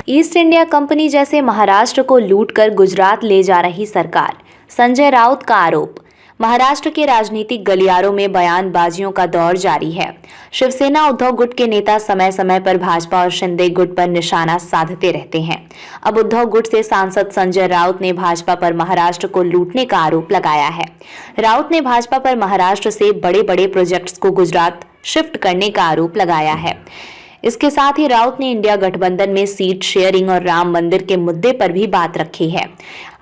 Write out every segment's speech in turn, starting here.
East India company जैसे महाराष्ट्र को लूटकर गुजरात ले जा रही सरकार, संजय राउत का आरोप। महाराष्ट्र के राजनीतिक गलियारों में बयानबाजियों का दौर जारी है। शिवसेना उद्धव गुट के नेता समय समय पर भाजपा और शिंदे गुट पर निशाना साधते रहते हैं। अब उद्धव गुट से सांसद संजय राउत ने भाजपा पर महाराष्ट्र को लूटने का आरोप लगाया है। राउत ने भाजपा पर महाराष्ट्र से बड़े बड़े प्रोजेक्ट्स को गुजरात शिफ्ट करने का आरोप लगाया है। इसके साथ ही राउत ने इंडिया गठबंधन में सीट शेयरिंग और राम मंदिर के मुद्दे पर भी बात रखी है।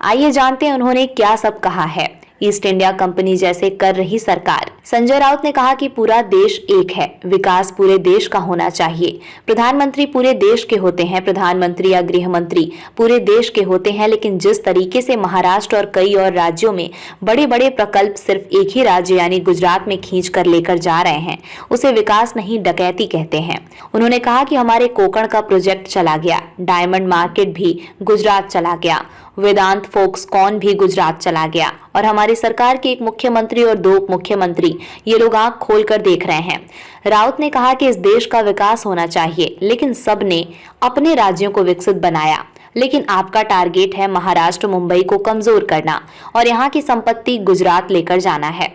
आइए जानते हैं उन्होंने क्या सब कहा है। ईस्ट इंडिया कंपनी जैसे कर रही सरकार। संजय राउत ने कहा कि पूरा देश एक है, विकास पूरे देश का होना चाहिए। प्रधानमंत्री पूरे देश के होते हैं, प्रधानमंत्री या गृह मंत्री पूरे देश के होते हैं, लेकिन जिस तरीके से महाराष्ट्र और कई और राज्यों में बड़े बड़े प्रकल्प सिर्फ एक ही राज्य यानी गुजरात में खींच कर लेकर जा रहे हैं, उसे विकास नहीं डकैती कहते हैं। उन्होंने कहा कि हमारे कोकण का प्रोजेक्ट चला गया, डायमंड मार्केट भी गुजरात चला गया, वेदांत फोक्सकॉन भी गुजरात चला गया और हमारी सरकार के एक मुख्यमंत्री और 2 उप मुख्यमंत्री ये लोग आंख खोलकर देख रहे हैं। राउत ने कहा कि इस देश का विकास होना चाहिए, लेकिन सबने अपने राज्यों को विकसित बनाया, लेकिन आपका टारगेट है महाराष्ट्र मुंबई को कमजोर करना और यहाँ की संपत्ति गुजरात लेकर जाना है।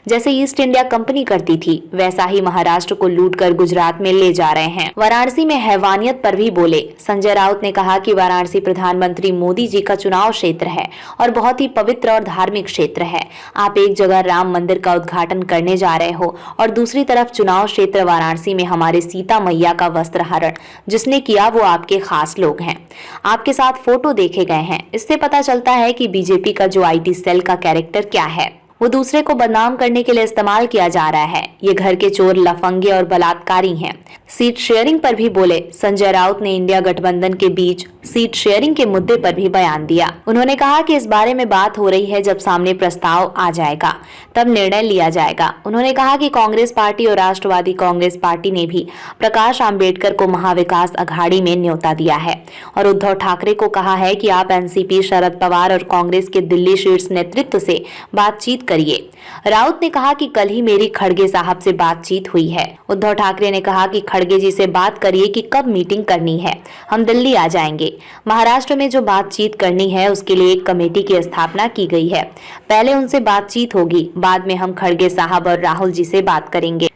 जैसे ईस्ट इंडिया कंपनी करती थी, वैसा ही महाराष्ट्र को लूटकर गुजरात में ले जा रहे हैं। वाराणसी में हैवानियत पर भी बोले। संजय राउत ने कहा कि वाराणसी प्रधानमंत्री मोदी जी का चुनाव क्षेत्र है और बहुत ही पवित्र और धार्मिक क्षेत्र है। आप एक जगह राम मंदिर का उद्घाटन करने जा रहे हो और दूसरी तरफ चुनाव क्षेत्र वाराणसी में हमारे सीता मैया का वस्त्रहरण जिसने किया वो आपके खास लोग हैं। आपके साथ फोटो देखे गए हैं। इससे पता चलता है कि बीजेपी का जो आईटी सेल का कैरेक्टर क्या है, वो दूसरे को बदनाम करने के लिए इस्तेमाल किया जा रहा है। ये घर के चोर लफंगे और बलात्कारी हैं। सीट शेयरिंग पर भी बोले। संजय राउत ने इंडिया गठबंधन के बीच सीट शेयरिंग के मुद्दे पर भी बयान दिया। उन्होंने कहा कि इस बारे में बात हो रही है, जब सामने प्रस्ताव आ जाएगा तब निर्णय लिया जाएगा। उन्होंने कहा कि कांग्रेस पार्टी और राष्ट्रवादी कांग्रेस पार्टी ने भी प्रकाश आंबेडकर को महाविकास अघाड़ी में न्योता दिया है और उद्धव ठाकरे को कहा है कि आप एनसीपी, शरद पवार और कांग्रेस के दिल्ली शीर्ष नेतृत्व से बातचीत करिए। राउत ने कहा कि कल ही मेरी खड़गे साहब से बातचीत हुई है। उद्धव ठाकरे ने कहा कि खड़गे जी से बात करिए कि कब मीटिंग करनी है, हम दिल्ली आ जाएंगे। महाराष्ट्र में जो बातचीत करनी है उसके लिए एक कमेटी की स्थापना की गई है। पहले उनसे बातचीत होगी, बाद में हम खड़गे साहब और राहुल जी से बात करेंगे।